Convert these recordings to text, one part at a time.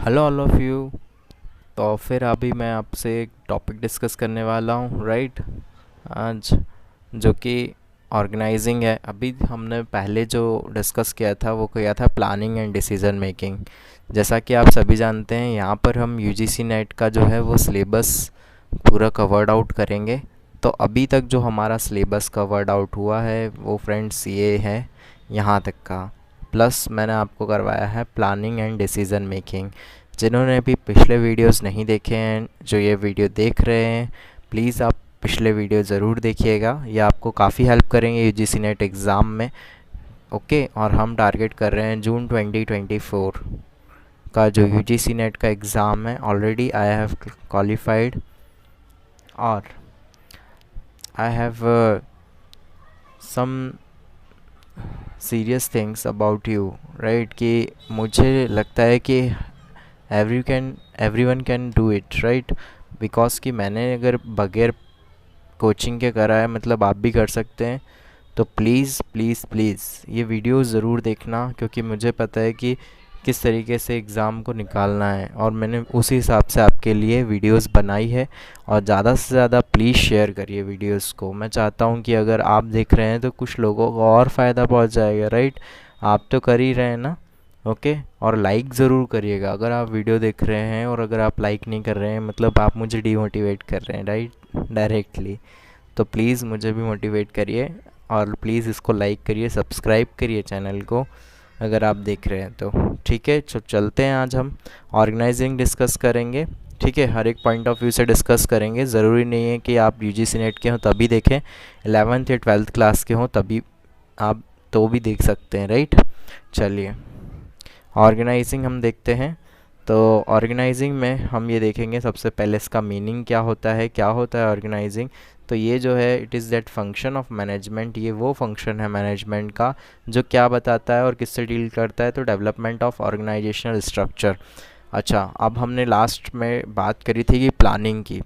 Hello all of you. तो फिर अभी मैं आपसे एक टॉपिक डिस्कस करने वाला हूँ, राइट। आज जो कि ऑर्गेनाइजिंग है। अभी हमने पहले जो डिस्कस किया था वो किया था प्लानिंग एंड डिसीजन मेकिंग। जैसा कि आप सभी जानते हैं, यहाँ पर हम यूजीसी नेट का जो है वो सिलेबस पूरा कवर्ड आउट करेंगे। तो अभी तक जो हमारा सिलेबस कवर्ड आउट हुआ है वो फ्रेंड्स ये है, यहाँ तक का। प्लस मैंने आपको करवाया है प्लानिंग एंड डिसीजन मेकिंग। जिन्होंने भी पिछले वीडियोस नहीं देखे हैं, जो ये वीडियो देख रहे हैं, प्लीज़ आप पिछले वीडियो ज़रूर देखिएगा। ये आपको काफ़ी हेल्प करेंगे यूजीसी नेट एग्ज़ाम में। ओके, और हम टारगेट कर रहे हैं जून 2024 का जो यूजीसी नेट का एग्ज़ाम है। ऑलरेडी आई हैव क्वालिफाइड और I have some serious things about you, right. कि मुझे लगता है कि everyone can do it, right. Because कि मैंने अगर बगैर कोचिंग के करा है, मतलब आप भी कर सकते हैं। तो प्लीज़ प्लीज़ प्लीज़ ये वीडियो ज़रूर देखना, क्योंकि मुझे पता है कि किस तरीके से एग्ज़ाम को निकालना है, और मैंने उसी हिसाब से आपके लिए वीडियोस बनाई है। और ज़्यादा से ज़्यादा प्लीज़ शेयर करिए वीडियोस को। मैं चाहता हूँ कि अगर आप देख रहे हैं तो कुछ लोगों को और फ़ायदा पहुँच जाएगा, राइट। आप तो कर ही रहे हैं ना। ओके, और लाइक ज़रूर करिएगा अगर आप वीडियो देख रहे हैं, और अगर आप लाइक नहीं कर रहे हैं मतलब आप मुझे डीमोटिवेट कर रहे हैं, राइट, डायरेक्टली। तो प्लीज़ मुझे भी मोटिवेट करिए, और प्लीज़ इसको लाइक करिए, सब्सक्राइब करिए चैनल को अगर आप देख रहे हैं तो। ठीक है, तो चलते हैं। आज हम ऑर्गेनाइजिंग डिस्कस करेंगे, ठीक है। हर एक पॉइंट ऑफ व्यू से डिस्कस करेंगे। ज़रूरी नहीं है कि आप यूजीसी नेट के हों तभी देखें, 11th या 12th क्लास के हों तभी आप तो भी देख सकते हैं, राइट। चलिए ऑर्गेनाइजिंग हम देखते हैं। तो ऑर्गेनाइजिंग में हम ये देखेंगे सबसे पहले इसका मीनिंग क्या होता है, क्या होता है ऑर्गेनाइजिंग। तो ये जो है it is that function of management. ये वो फंक्शन है मैनेजमेंट का जो क्या बताता है और किससे डील करता है। तो डेवलपमेंट ऑफ ऑर्गेनाइजेशनल स्ट्रक्चर। अच्छा, अब हमने लास्ट में बात करी थी कि प्लानिंग की।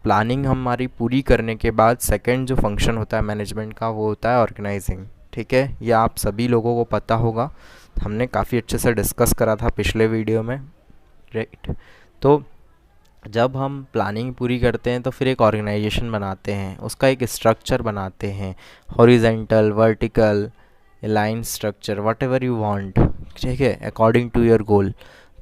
प्लानिंग हमारी पूरी करने के बाद सेकंड जो फंक्शन होता है मैनेजमेंट का वो होता है ऑर्गेनाइजिंग, ठीक है। ये आप सभी लोगों को पता होगा, हमने काफ़ी अच्छे से डिस्कस करा था पिछले वीडियो में, राइट। तो जब हम प्लानिंग पूरी करते हैं तो फिर एक ऑर्गेनाइजेशन बनाते हैं, उसका एक स्ट्रक्चर बनाते हैं, horizontal, vertical, line structure, what ever you want, ठीक है, अकॉर्डिंग टू योर गोल।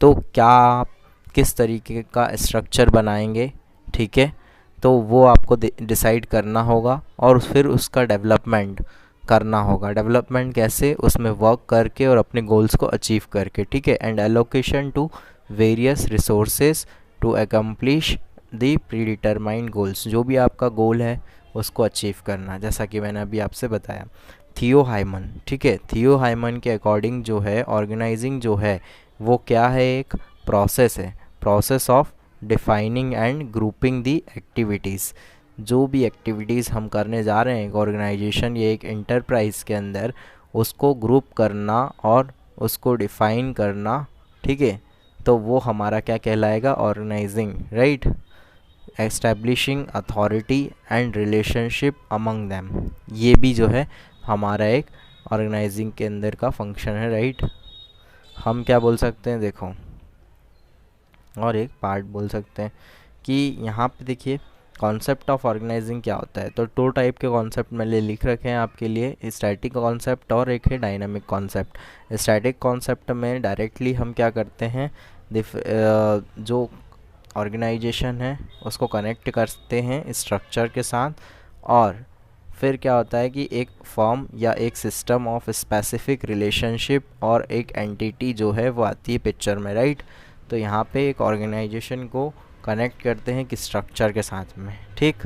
तो क्या आप किस तरीके का स्ट्रक्चर बनाएंगे, ठीक है, तो वो आपको डिसाइड करना होगा, और फिर उसका डेवलपमेंट करना होगा। डेवलपमेंट कैसे, उसमें वर्क करके और अपने गोल्स को अचीव करके, ठीक है। And allocation to various resources to accomplish the predetermined goals. जो भी आपका गोल है उसको अचीव करना, जैसा कि मैंने अभी आपसे बताया। थियो हाइमन, ठीक है, थियो हाइमन के अकॉर्डिंग जो है ऑर्गेनाइजिंग जो है वो क्या है, एक प्रोसेस है, process of defining and grouping the activities. जो भी एक्टिविटीज़ हम करने जा रहे हैं एक ऑर्गेनाइजेशन या एक एंटरप्राइज के अंदर, उसको ग्रुप करना और उसको डिफ़ाइन करना, ठीक है। तो वो हमारा क्या कहलाएगा, organising, right. Establishing authority and relationship among them, ये भी जो है हमारा एक ऑर्गेनाइजिंग के अंदर का फंक्शन है, राइट। हम क्या बोल सकते हैं, देखो, और एक पार्ट बोल सकते हैं कि यहाँ पे देखिए कॉन्सेप्ट ऑफ ऑर्गेनाइजिंग क्या होता है। तो दो टाइप के कॉन्सेप्ट मैंने लिख रखे हैं आपके लिए, स्टैटिक कॉन्सेप्ट और एक है डायनामिक कॉन्सेप्ट। स्टैटिक कॉन्सेप्ट में डायरेक्टली हम क्या करते हैं, जो ऑर्गेनाइजेशन है उसको कनेक्ट करते हैं स्ट्रक्चर के साथ, और फिर क्या होता है कि एक फॉर्म या एक सिस्टम ऑफ स्पेसिफिक रिलेशनशिप और एक एंटिटी जो है वो आती है पिक्चर में, राइट। तो यहाँ पे एक ऑर्गेनाइजेशन को कनेक्ट करते हैं कि स्ट्रक्चर के साथ में, ठीक,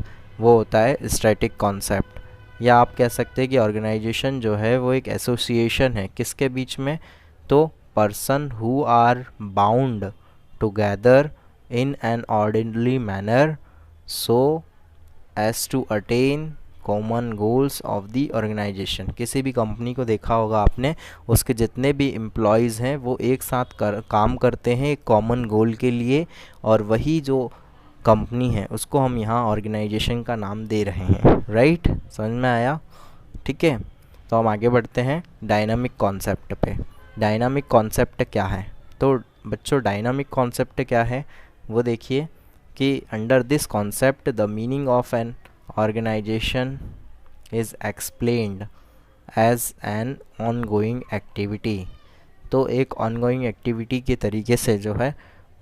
वो होता है स्टैटिक कॉन्सेप्ट। या आप कह सकते हैं कि ऑर्गेनाइजेशन जो है वो एक एसोसिएशन है, किसके बीच में, तो person who are bound together in an orderly manner so as to attain common goals of the organisation. किसी भी कंपनी को देखा होगा आपने, उसके जितने भी एम्प्लॉयज़ हैं वो एक साथ काम करते हैं एक कॉमन गोल के लिए, और वही जो कंपनी है उसको हम यहाँ ऑर्गेनाइजेशन का नाम दे रहे हैं, राइट। समझ में आया, ठीक है। तो हम आगे बढ़ते हैं डायनामिक कॉन्सेप्ट पे। डायनामिक कॉन्सेप्ट क्या है, तो बच्चों डायनामिक कॉन्सेप्ट क्या है वो देखिए कि under this concept the meaning of an organisation is explained as an ongoing activity. तो एक ऑनगोइंग एक्टिविटी के तरीके से जो है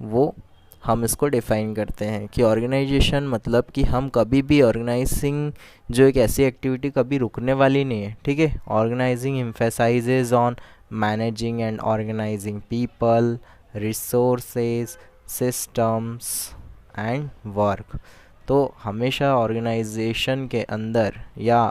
वो हम इसको डिफ़ाइन करते हैं कि ऑर्गेनाइजेशन मतलब कि हम कभी भी ऑर्गेनाइजिंग जो एक ऐसी एक्टिविटी कभी रुकने वाली नहीं है, ठीक है। Organising emphasises on managing and organising people, resources, systems and work. तो हमेशा ऑर्गेनाइजेशन के अंदर या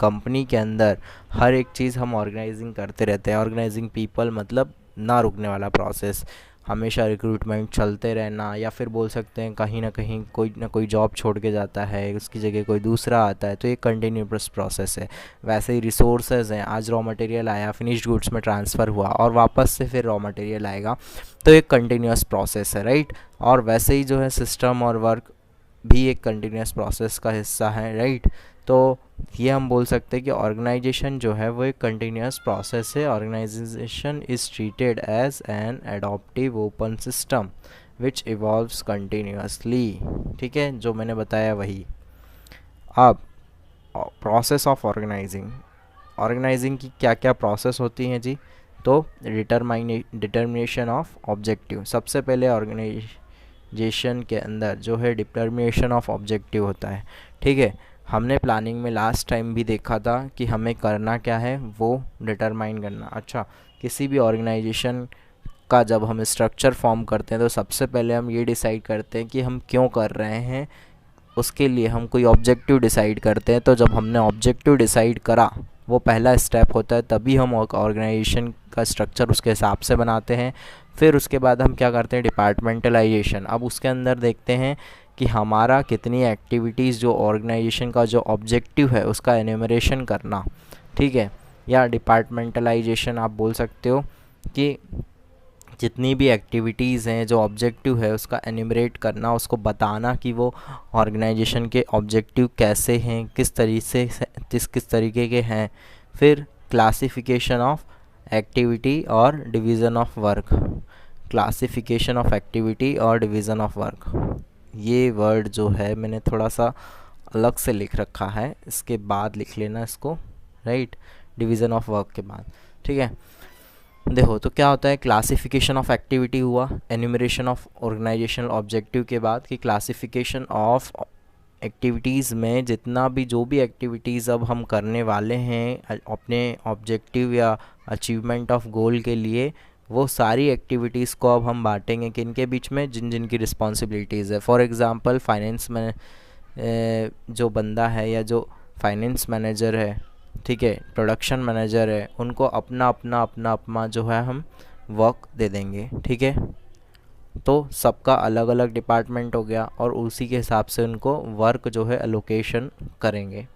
कंपनी के अंदर हर एक चीज़ हम ऑर्गेनाइजिंग करते रहते हैं। ऑर्गेनाइजिंग पीपल मतलब ना रुकने वाला प्रोसेस, हमेशा रिक्रूटमेंट चलते रहना, या फिर बोल सकते हैं कहीं ना कहीं कोई ना कोई जॉब छोड़ के जाता है, उसकी जगह कोई दूसरा आता है, तो ये कंटिन्यूस प्रोसेस है। वैसे ही रिसोर्सेज हैं, आज रॉ मटेरियल आया, फिनिश्ड गुड्स में ट्रांसफ़र हुआ और वापस से फिर रॉ मटेरियल आएगा, तो एक कंटिन्यूस प्रोसेस है, राइट। और वैसे ही जो है सिस्टम और वर्क भी एक कंटिन्यूस प्रोसेस का हिस्सा है, राइट। तो ये हम बोल सकते हैं कि ऑर्गेनाइजेशन जो है वो एक कंटिन्यूस प्रोसेस है। Organisation is treated as an adaptive open system which evolves continuously, ठीक है, जो मैंने बताया वही। अब प्रोसेस ऑफ ऑर्गेनाइजिंग की क्या क्या प्रोसेस होती हैं जी। तो डिटर्मिनेशन ऑफ ऑब्जेक्टिव, सबसे पहले ऑर्गेनाइजेशन के अंदर जो है डिटर्मिनेशन ऑफ ऑब्जेक्टिव होता है, ठीक है। हमने प्लानिंग में लास्ट टाइम भी देखा था कि हमें करना क्या है, वो डिटरमाइन करना। अच्छा, किसी भी ऑर्गेनाइजेशन का जब हम स्ट्रक्चर फॉर्म करते हैं तो सबसे पहले हम ये डिसाइड करते हैं कि हम क्यों कर रहे हैं, उसके लिए हम कोई ऑब्जेक्टिव डिसाइड करते हैं। तो जब हमने ऑब्जेक्टिव डिसाइड करा, वो पहला स्टेप होता है, तभी हम ऑर्गेनाइजेशन का स्ट्रक्चर उसके हिसाब से बनाते हैं। फिर उसके बाद हम क्या करते हैं, डिपार्टमेंटलाइजेशन। अब उसके अंदर देखते हैं कि हमारा कितनी एक्टिविटीज़, जो ऑर्गेनाइजेशन का जो ऑब्जेक्टिव है उसका एन्यूमरेशन करना, ठीक है। या डिपार्टमेंटलाइजेशन आप बोल सकते हो कि जितनी भी एक्टिविटीज़ हैं, जो ऑब्जेक्टिव है उसका एन्यूमरेट करना, उसको बताना कि वो ऑर्गेनाइजेशन के ऑब्जेक्टिव कैसे हैं, किस तरीके के हैं। फिर क्लासिफिकेशन ऑफ एक्टिविटी और division of work. Classification of activity और डिवीज़न ऑफ वर्क, ये वर्ड जो है मैंने थोड़ा सा अलग से लिख रखा है, इसके बाद लिख लेना इसको, राइट, डिवीज़न ऑफ वर्क के बाद, ठीक है। देखो तो क्या होता है, क्लासिफिकेशन ऑफ एक्टिविटी हुआ, एन्यूमरेशन ऑफ ऑर्गेनाइजेशनल ऑब्जेक्टिव के बाद कि क्लासिफिकेशन ऑफ एक्टिविटीज़ में जितना भी जो भी एक्टिविटीज़ अब हम करने वाले हैं अपने ऑब्जेक्टिव या अचीवमेंट ऑफ गोल के लिए, वो सारी एक्टिविटीज़ को अब हम बांटेंगे किन के बीच में, जिन जिन की रिस्पॉन्सिबिलिटीज़ है। फॉर एग्ज़ाम्पल फाइनेंस में जो बंदा है या जो फाइनेंस मैनेजर है, ठीक है, प्रोडक्शन मैनेजर है, उनको अपना अपना जो है हम वर्क दे देंगे, ठीक है। तो सबका अलग अलग डिपार्टमेंट हो गया और उसी के हिसाब से उनको वर्क जो है एलोकेशन करेंगे,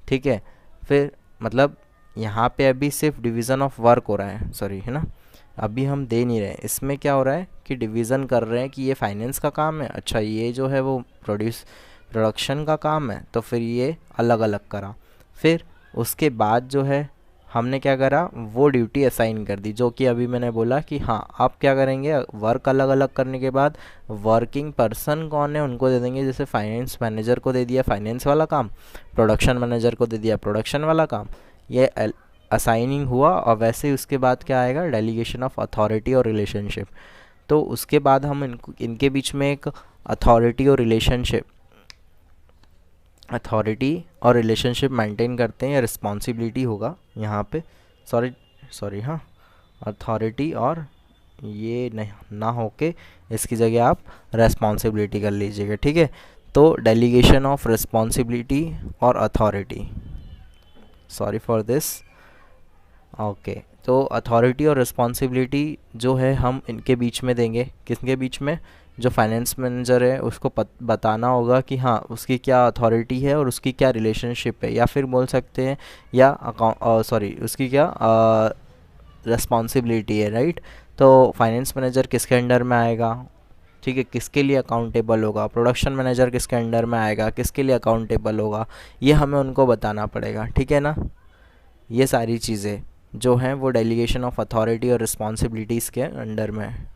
ठीक है। फिर मतलब यहाँ पे अभी सिर्फ डिवीज़न ऑफ वर्क हो रहा है, सॉरी, है ना, अभी हम दे नहीं रहे। इसमें क्या हो रहा है कि डिवीज़न कर रहे हैं कि ये फाइनेंस का काम है, अच्छा ये जो है वो प्रोडक्शन का काम है, तो फिर ये अलग अलग करा। फिर उसके बाद जो है हमने क्या करा, वो ड्यूटी असाइन कर दी, जो कि अभी मैंने बोला कि हाँ आप क्या करेंगे, वर्क अलग अलग करने के बाद वर्किंग पर्सन कौन है उनको दे देंगे। जैसे फाइनेंस मैनेजर को दे दिया फाइनेंस वाला काम, प्रोडक्शन मैनेजर को दे दिया प्रोडक्शन वाला काम, ये असाइनिंग हुआ। और वैसे ही उसके बाद क्या आएगा, डेलीगेशन ऑफ अथॉरिटी और रिलेशनशिप। तो उसके बाद हम इनके बीच में एक अथॉरिटी और रिलेशनशिप मेंटेन करते हैं, या रिस्पॉन्सिबिलिटी होगा यहाँ पे, सॉरी हाँ, अथॉरिटी और ये नहीं ना होके इसकी जगह आप रेस्पॉन्सिबिलिटी कर लीजिएगा, ठीक है। तो डेलीगेशन ऑफ रिस्पॉन्सिबिलिटी और authority, sorry for this, okay. तो अथॉरिटी और रिस्पॉन्सिबिलिटी जो है हम इनके बीच में देंगे, किसके बीच में, जो फाइनेंस मैनेजर है उसको बताना होगा कि हाँ उसकी क्या अथॉरिटी है और उसकी क्या रिलेशनशिप है, या फिर बोल सकते हैं या उसकी क्या रिस्पॉन्सिबिलिटी है, राइट। तो फाइनेंस मैनेजर किसके अंडर में आएगा, ठीक है, किसके लिए अकाउंटेबल होगा, प्रोडक्शन मैनेजर किसके अंडर में आएगा, किसके लिए अकाउंटेबल होगा, ये हमें उनको बताना पड़ेगा, ठीक है ना। ये सारी चीज़ें जो हैं वो डेलीगेशन ऑफ अथॉरिटी और रिस्पॉन्सिबिलिटीज़ के अंडर में है,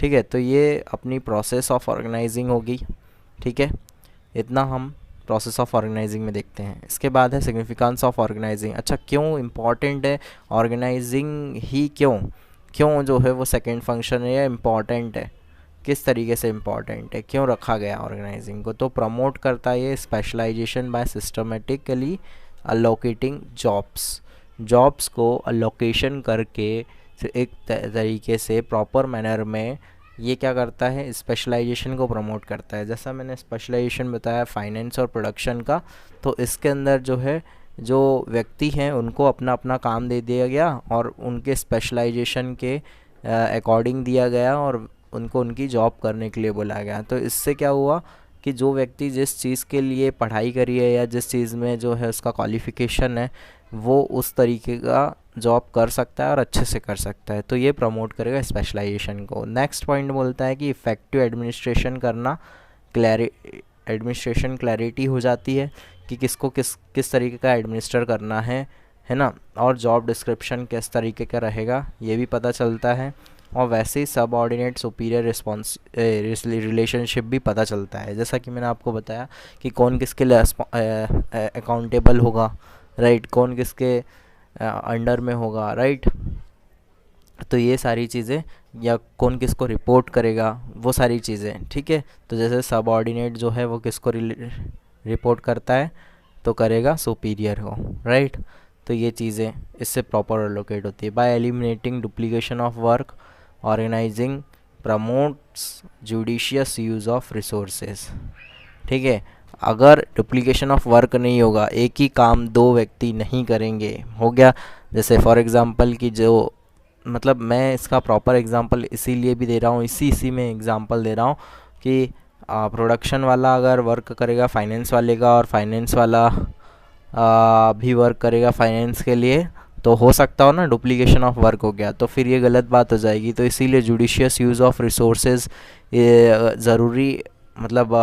ठीक है, तो ये अपनी प्रोसेस ऑफ ऑर्गेनाइजिंग होगी। ठीक है, इतना हम प्रोसेस ऑफ ऑर्गेनाइजिंग में देखते हैं। इसके बाद है सिग्निफिकेंस ऑफ ऑर्गेनाइजिंग। अच्छा, क्यों इम्पॉर्टेंट है ऑर्गेनाइजिंग ही, क्यों क्यों जो है वो सेकंड फंक्शन है या इम्पॉर्टेंट है, किस तरीके से इम्पॉर्टेंट है, क्यों रखा गया ऑर्गेनाइजिंग को? तो प्रमोट करता है ये specialisation by systematically allocating jobs को अलोकेशन करके एक तरीके से प्रॉपर मैनर में ये क्या करता है, स्पेशलाइजेशन को प्रमोट करता है। जैसा मैंने स्पेशलाइजेशन बताया फाइनेंस और प्रोडक्शन का, तो इसके अंदर जो है जो व्यक्ति हैं उनको अपना अपना काम दे दिया गया और उनके स्पेशलाइजेशन के अकॉर्डिंग दिया गया और उनको उनकी जॉब करने के लिए बोला गया। तो इससे क्या हुआ कि जो व्यक्ति जिस चीज़ के लिए पढ़ाई करी है या जिस चीज़ में जो है उसका क्वालिफ़िकेशन है वो उस तरीके का जॉब कर सकता है और अच्छे से कर सकता है। तो ये प्रमोट करेगा स्पेशलाइजेशन को। नेक्स्ट पॉइंट बोलता है कि इफ़ेक्टिव एडमिनिस्ट्रेशन करना, एडमिनिस्ट्रेशन क्लैरिटी हो जाती है कि किसको किस तरीके का एडमिनिस्टर करना है ना, और जॉब डिस्क्रिप्शन किस तरीके का रहेगा ये भी पता चलता है। और वैसे ही सब ऑर्डिनेट सुपीरियर रिलेशनशिप भी पता चलता है। जैसा कि मैंने आपको बताया कि कौन किसके लिए अकाउंटेबल होगा, राइट, कौन किसके अंडर में होगा, राइट। तो ये सारी चीज़ें, या कौन किसको रिपोर्ट करेगा, वो सारी चीज़ें, ठीक है। तो जैसे सब ऑर्डिनेट जो है वो किसको रिपोर्ट करता है, तो करेगा सुपीरियर को, राइट। तो ये चीज़ें इससे प्रॉपर एलोकेट होती है। By eliminating duplication of work, organising promotes judicious use of resources. ठीक है, अगर डुप्लीकेशन ऑफ वर्क नहीं होगा, एक ही काम दो व्यक्ति नहीं करेंगे, हो गया। जैसे फॉर एग्ज़ाम्पल कि जो मतलब मैं इसका प्रॉपर एग्ज़ाम्पल इसीलिए भी दे रहा हूँ, इसी में एग्ज़ाम्पल दे रहा हूँ कि प्रोडक्शन वाला अगर वर्क करेगा फाइनेंस वाले का और फाइनेंस वाला भी वर्क करेगा फाइनेंस के लिए, तो हो सकता हो ना डुप्लीकेशन ऑफ वर्क हो गया, तो फिर ये गलत बात हो जाएगी। तो इसीलिए जुडिशियस यूज़ ऑफ रिसोर्सेज ज़रूरी, मतलब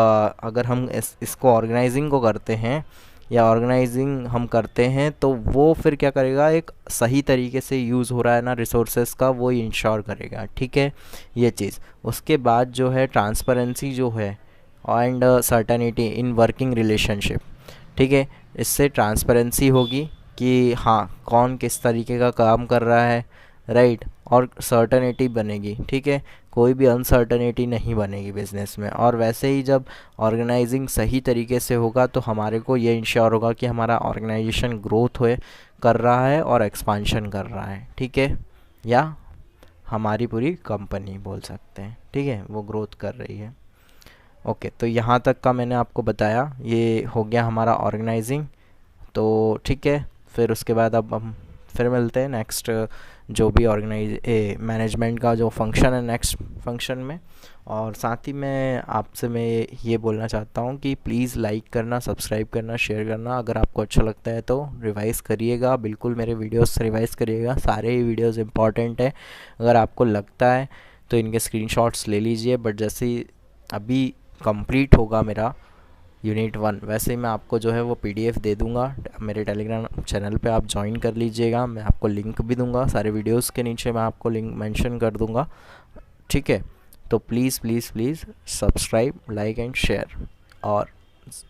अगर हम इसको ऑर्गेनाइजिंग को करते हैं या ऑर्गेनाइजिंग हम करते हैं तो वो फिर क्या करेगा, एक सही तरीके से यूज़ हो रहा है ना रिसोर्सेज का, वो इंश्योर करेगा। ठीक है, ये चीज़। उसके बाद जो है ट्रांसपेरेंसी जो है and certainty in working relationship. ठीक है, इससे ट्रांसपेरेंसी होगी कि हाँ कौन किस तरीके का काम कर रहा है, राइट, और सर्टेनिटी बनेगी। ठीक है, कोई भी अनसर्टेनिटी नहीं बनेगी बिज़नेस में। और वैसे ही जब ऑर्गेनाइजिंग सही तरीके से होगा तो हमारे को ये इंश्योर होगा कि हमारा ऑर्गेनाइजेशन ग्रोथ कर रहा है और एक्सपांशन कर रहा है। ठीक है, या हमारी पूरी कंपनी बोल सकते हैं, ठीक है, वो ग्रोथ कर रही है। ओके, तो यहाँ तक का मैंने आपको बताया, ये हो गया हमारा ऑर्गेनाइजिंग। तो ठीक है, फिर उसके बाद अब हम फिर मिलते हैं नेक्स्ट जो भी मैनेजमेंट का जो फंक्शन है नेक्स्ट फंक्शन में। और साथ ही मैं आपसे ये बोलना चाहता हूँ कि प्लीज़ लाइक करना, सब्सक्राइब करना, शेयर करना। अगर आपको अच्छा लगता है तो रिवाइज़ करिएगा, बिल्कुल मेरे वीडियोस रिवाइज़ करिएगा, सारे ही वीडियोस इंपॉर्टेंट है। अगर आपको लगता है तो इनके स्क्रीनशॉट्स ले लीजिए, बट जैसे ही अभी कंप्लीट होगा मेरा यूनिट 1 वैसे ही मैं आपको जो है वो PDF दे दूंगा। मेरे टेलीग्राम चैनल पे आप ज्वाइन कर लीजिएगा, मैं आपको लिंक भी दूंगा, सारे वीडियोस के नीचे मैं आपको लिंक मेंशन कर दूंगा। ठीक है, तो please please please subscribe, like and share, और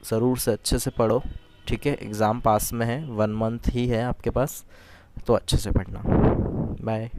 ज़रूर से अच्छे से पढ़ो। ठीक है, एग्ज़ाम पास में है, 1 मंथ ही है आपके पास, तो अच्छे से पढ़ना। बाय।